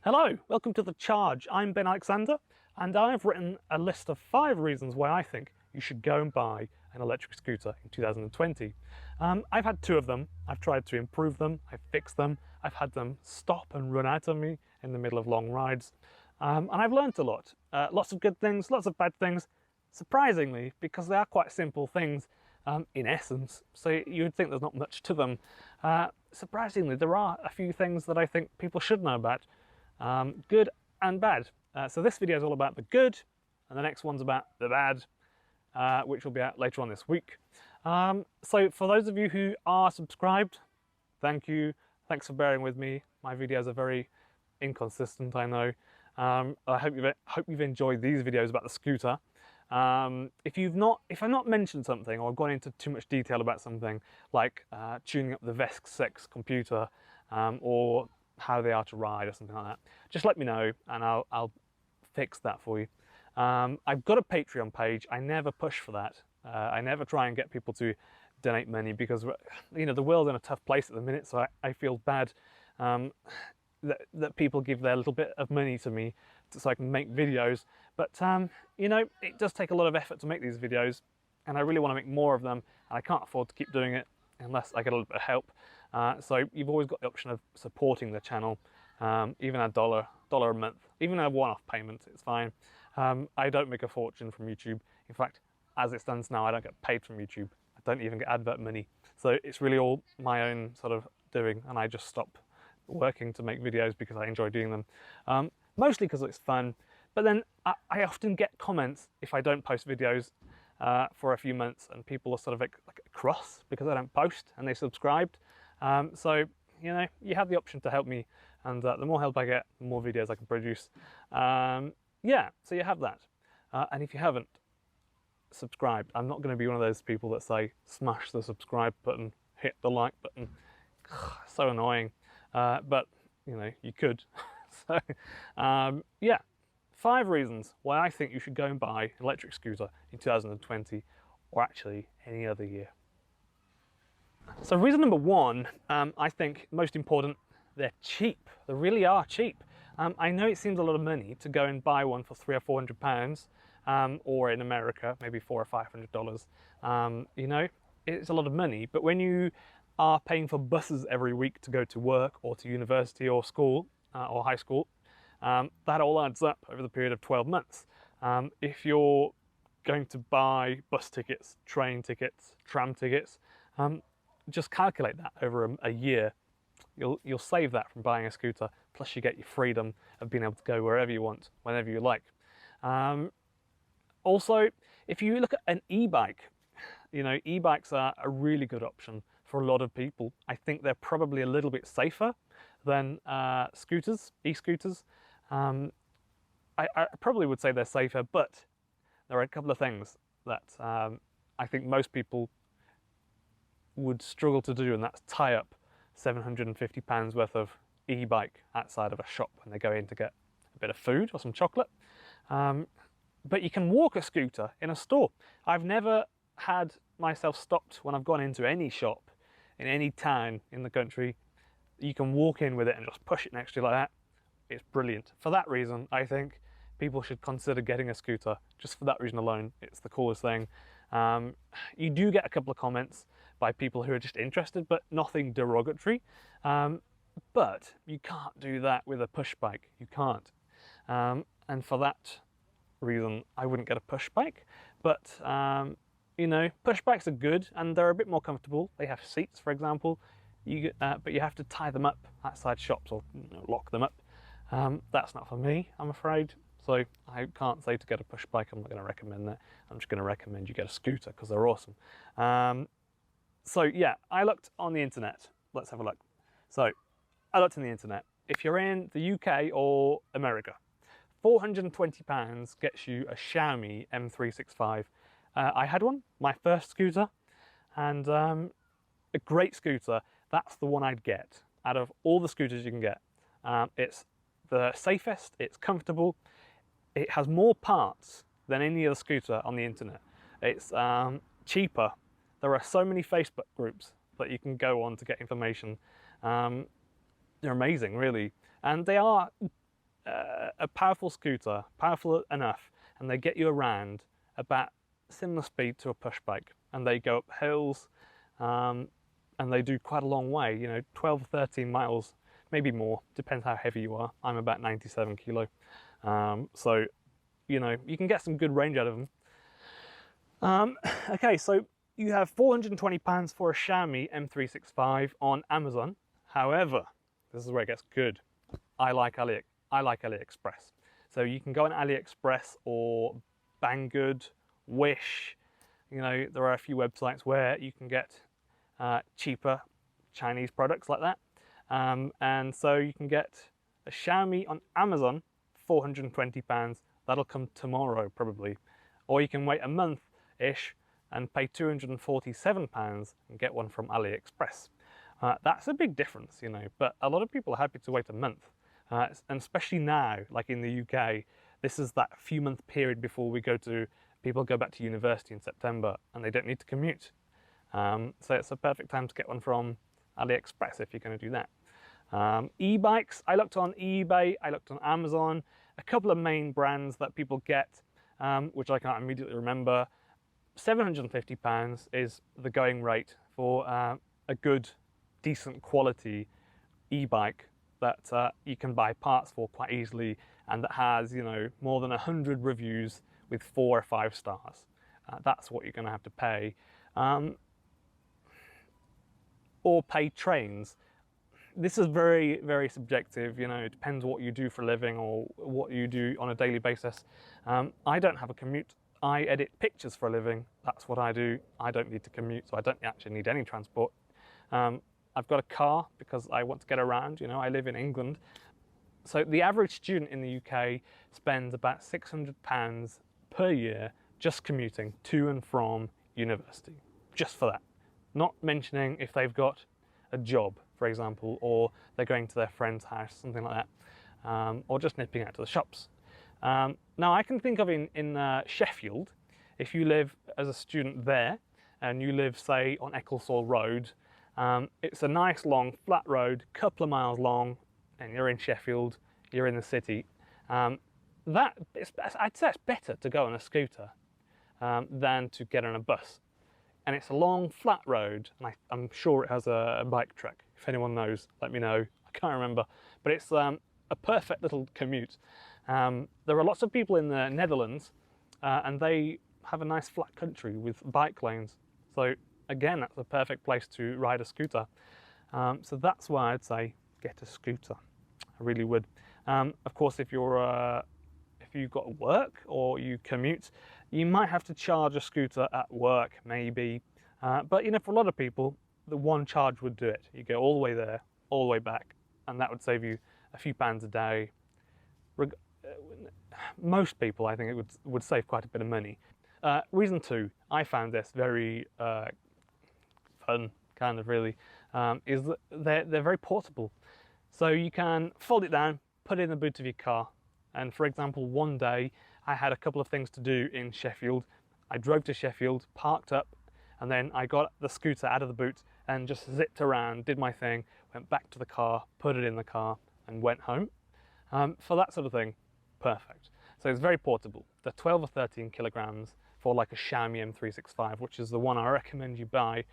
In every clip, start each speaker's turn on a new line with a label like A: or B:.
A: Hello, welcome to The Charge. I'm Ben Alexander, and I've written a list of 5 reasons why I think you should go and buy an electric scooter in 2020. I've had 2 of them. I've tried to improve them, I've fixed them, I've had them stop and run out on me in the middle of long rides, and I've learnt a lot. Lots of good things, lots of bad things, surprisingly, because they are quite simple things in essence, so you would think there's not much to them. Surprisingly, there are a few things that I think people should know about. Good and bad. So this video is all about the good, and the next one's about the bad, which will be out later on this week. So for those of you who are subscribed, thank you. Thanks for bearing with me. My videos are very inconsistent, I know. I hope you've enjoyed these videos about the scooter. If I've not mentioned something or gone into too much detail about something like tuning up the VESC 6 computer or how they are to ride or something like that, just let me know and I'll fix that for you. I've got a Patreon page. I never push for that. I never try and get people to donate money because, you know, the world's in a tough place at the minute, so I feel bad that people give their little bit of money to me so I can make videos. But you know, it does take a lot of effort to make these videos, and I really want to make more of them, and I can't afford to keep doing it unless I get a little bit of help. So you've always got the option of supporting the channel, even $1 a month, even a one-off payment, it's fine. I don't make a fortune from YouTube. In fact, as it stands now, I don't get paid from YouTube. I don't even get advert money. So it's really all my own sort of doing, and I just stop working to make videos because I enjoy doing them. Mostly because it's fun, but then I often get comments if I don't post videos for a few months, and people are sort of like cross because I don't post and they subscribed. So, you know, you have the option to help me, and the more help I get, the more videos I can produce. Yeah, so you have that. And if you haven't subscribed, I'm not going to be one of those people that say smash the subscribe button, hit the like button. So annoying. But, you know, you could. So, yeah. 5 reasons why I think you should go and buy an electric scooter in 2020, or actually any other year. So reason number 1, I think most important, they're cheap. They really are cheap. I know it seems a lot of money to go and buy one for £300 or £400, or in America, maybe $400 or $500. You know, it's a lot of money, but when you are paying for buses every week to go to work or to university or school or high school, that all adds up over the period of 12 months. If you're going to buy bus tickets, train tickets, tram tickets, just calculate that over a year. You'll save that from buying a scooter, plus you get your freedom of being able to go wherever you want, whenever you like. Also, if you look at an e-bike, you know, e-bikes are a really good option for a lot of people. I think they're probably a little bit safer than scooters, e-scooters. I probably would say they're safer, but there are a couple of things that I think most people would struggle to do, and that's tie up £750 worth of e-bike outside of a shop when they go in to get a bit of food or some chocolate. But you can walk a scooter in a store. I've never had myself stopped when I've gone into any shop in any town in the country. You can walk in with it and just push it next to you like that. It's brilliant. For that reason, I think people should consider getting a scooter. Just for that reason alone, it's the coolest thing. You do get a couple of comments by people who are just interested, but nothing derogatory. But you can't do that with a push bike. You can't. And for that reason, I wouldn't get a push bike. But you know, push bikes are good and they're a bit more comfortable. They have seats, for example. But you have to tie them up outside shops, or you know, lock them up. That's not for me, I'm afraid. So I can't say to get a push bike. I'm not going to recommend that. I'm just going to recommend you get a scooter because they're awesome. So yeah, I looked on the internet. Let's have a look. So I looked on the internet. If you're in the UK or America, £420 gets you a Xiaomi M365. I had one, my first scooter, and a great scooter. That's the one I'd get out of all the scooters you can get. It's the safest, it's comfortable, it has more parts than any other scooter on the internet. It's cheaper. There are so many Facebook groups that you can go on to get information. They're amazing, really. And they are a powerful scooter, powerful enough, and they get you around about similar speed to a push bike, and they go up hills, and they do quite a long way, you know, 12 or 13 miles, maybe more, depends how heavy you are. I'm about 97 kilo, so you know, you can get some good range out of them. Okay, so you have £420 for a Xiaomi M365 on Amazon. However, this is where it gets good. I like AliExpress. So you can go on AliExpress or Banggood, Wish. You know, there are a few websites where you can get cheaper Chinese products like that. And so you can get a Xiaomi on Amazon, £420. That'll come tomorrow probably. Or you can wait a month-ish and pay £247 and get one from AliExpress. That's a big difference, you know, but a lot of people are happy to wait a month. And especially now, like in the UK, this is that few month period before people go back to university in September and they don't need to commute. So it's a perfect time to get one from AliExpress if you're going to do that. E-bikes, I looked on eBay, I looked on Amazon, a couple of main brands that people get, which I can't immediately remember. £750 is the going rate for a good, decent quality e-bike that you can buy parts for quite easily, and that has, you know, more than 100 reviews with 4 or 5 stars. That's what you're going to have to pay. Or pay trains. This is very, very subjective, you know, it depends what you do for a living or what you do on a daily basis. I don't have a commute. I edit pictures for a living. That's what I do. I don't need to commute, so I don't actually need any transport. I've got a car because I want to get around, you know, I live in England. So the average student in the UK spends about £600 per year just commuting to and from university, just for that. Not mentioning if they've got a job, for example, or they're going to their friend's house, something like that, or just nipping out to the shops. Now I can think of in Sheffield, if you live as a student there, and you live, say, on Ecclesall Road, it's a nice long flat road, couple of miles long, and you're in Sheffield, you're in the city. I'd say it's better to go on a scooter than to get on a bus. And it's a long flat road, and I'm sure it has a bike track. If anyone knows, let me know. I can't remember, but it's a perfect little commute. There are lots of people in the Netherlands, and they have a nice flat country with bike lanes. So again, that's a perfect place to ride a scooter. So that's why I'd say get a scooter. I really would. Of course, if you've got work or you commute, you might have to charge a scooter at work, maybe. But you know, for a lot of people, the one charge would do it. You go all the way there, all the way back, and that would save you a few pounds a day. Most people, I think, it would save quite a bit of money. Reason 2, I found this very fun, kind of really, is that they're very portable. So you can fold it down, put it in the boot of your car. And for example, one day I had a couple of things to do in Sheffield. I drove to Sheffield, parked up, and then I got the scooter out of the boot and just zipped around, did my thing, went back to the car, put it in the car, and went home. For that sort of thing, perfect. So it's very portable. They're 12 or 13 kilograms for like a Xiaomi M365, which is the one I recommend you buy.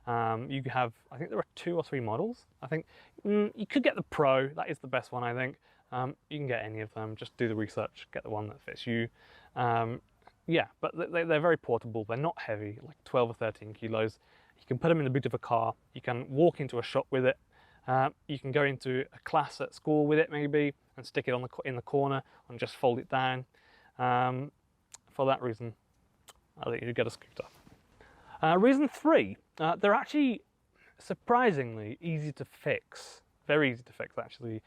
A: You have, I think there are 2 or 3 models. I think you could get the Pro, that is the best one, I think. You can get any of them, just do the research, get the one that fits you. Yeah, but they're very portable, they're not heavy, like 12 or 13 kilos. You can put them in the boot of a car, you can walk into a shop with it, you can go into a class at school with it maybe, and stick it in the corner and just fold it down. For that reason, I think you should get a scooter. Reason 3, they're actually surprisingly easy to fix, very easy to fix actually.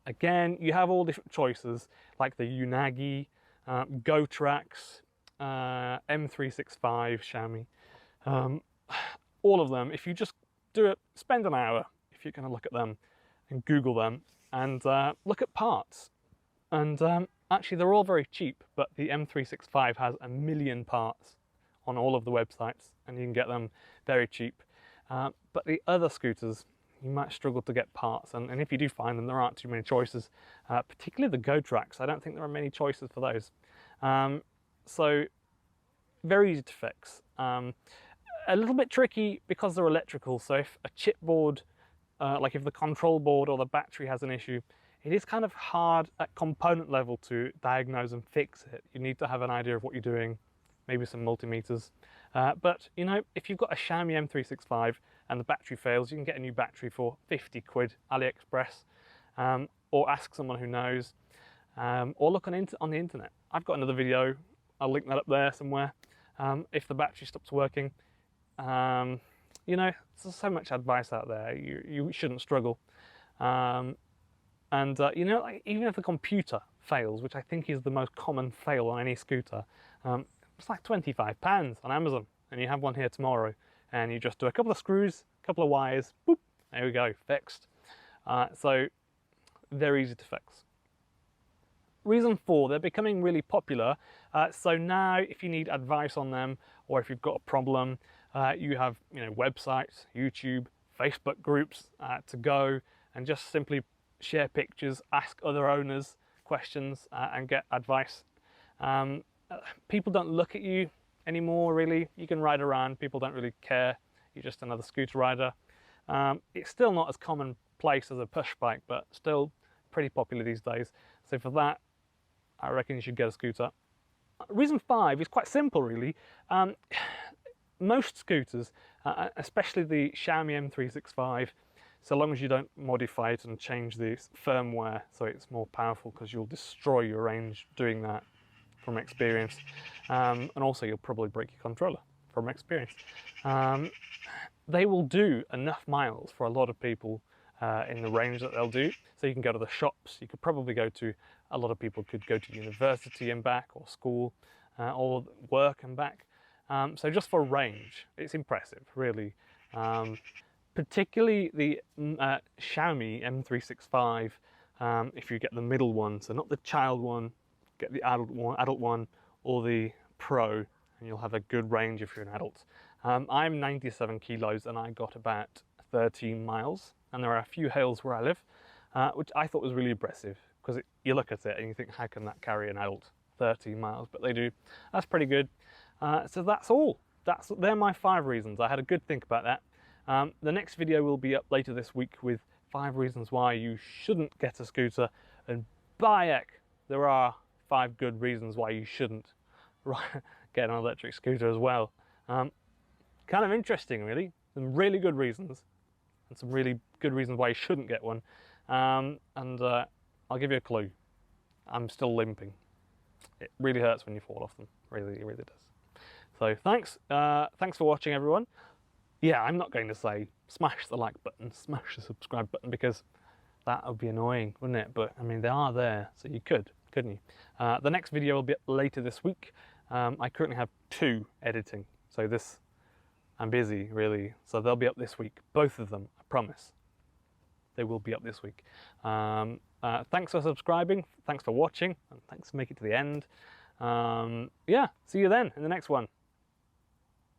A: Again, you have all different choices like the Unagi, GoTrax, M365 Xiaomi. All of them, if you just spend an hour, if you're going to look at them and Google them and look at parts. And actually they're all very cheap, but the M365 has 1 million parts on all of the websites and you can get them very cheap. But the other scooters, you might struggle to get parts, and if you do find them, there aren't too many choices, particularly the Go tracks. I don't think there are many choices for those. So very easy to fix. A little bit tricky because they're electrical, so if a chipboard, like if the control board or the battery has an issue, it is kind of hard at component level to diagnose and fix it. You need to have an idea of what you're doing, maybe some multimeters. But you know, if you've got a Xiaomi M365 and the battery fails, you can get a new battery for 50 quid, AliExpress, or ask someone who knows, or look on the internet. I've got another video, I'll link that up there somewhere. If the battery stops working, you know, there's so much advice out there, you shouldn't struggle. You know, like, even if the computer fails, which I think is the most common fail on any scooter, it's like £25 on Amazon, and you have one here tomorrow, and you just do a couple of screws, a couple of wires, boop, there we go, fixed. So very easy to fix. Reason 4, they're becoming really popular. So now if you need advice on them, or if you've got a problem, you have, you know, websites, YouTube, Facebook groups to go and just simply share pictures, ask other owners questions, and get advice. People don't look at you anymore, really. You can ride around, people don't really care. You're just another scooter rider. It's still not as commonplace as a push bike, but still pretty popular these days. So for that, I reckon you should get a scooter. Reason 5 is quite simple, really. Most scooters, especially the Xiaomi M365, so long as you don't modify it and change the firmware so it's more powerful, because you'll destroy your range doing that from experience. And also you'll probably break your controller from experience. They will do enough miles for a lot of people in the range that they'll do. So you can go to the shops, you could probably go to, a lot of people could go to university and back, or school, or work and back. So just for range, it's impressive, really. Particularly the Xiaomi M365, if you get the middle one, so not the child one, get the adult one, or the Pro, and you'll have a good range if you're an adult. I'm 97 kilos and I got about 13 miles, and there are a few hills where I live, which I thought was really impressive, because you look at it and you think, how can that carry an adult 13 miles? But they do. That's pretty good. So that's all. They're my 5 reasons. I had a good think about that. The next video will be up later this week with 5 reasons why you shouldn't get a scooter, and by heck, there are 5 good reasons why you shouldn't get an electric scooter as well. Kind of interesting, really. Some really good reasons, and some really good reasons why you shouldn't get one. I'll give you a clue. I'm still limping. It really hurts when you fall off them. Really, it really does. So thanks for watching, everyone. Yeah, I'm not going to say smash the like button, smash the subscribe button, because that would be annoying, wouldn't it? But I mean, they are there, so you could, couldn't you? The next video will be up later this week. I currently have 2 editing, so I'm busy, really. So they'll be up this week, both of them, I promise. They will be up this week. Thanks for subscribing, thanks for watching, and thanks for making it to the end. Yeah, see you then in the next one.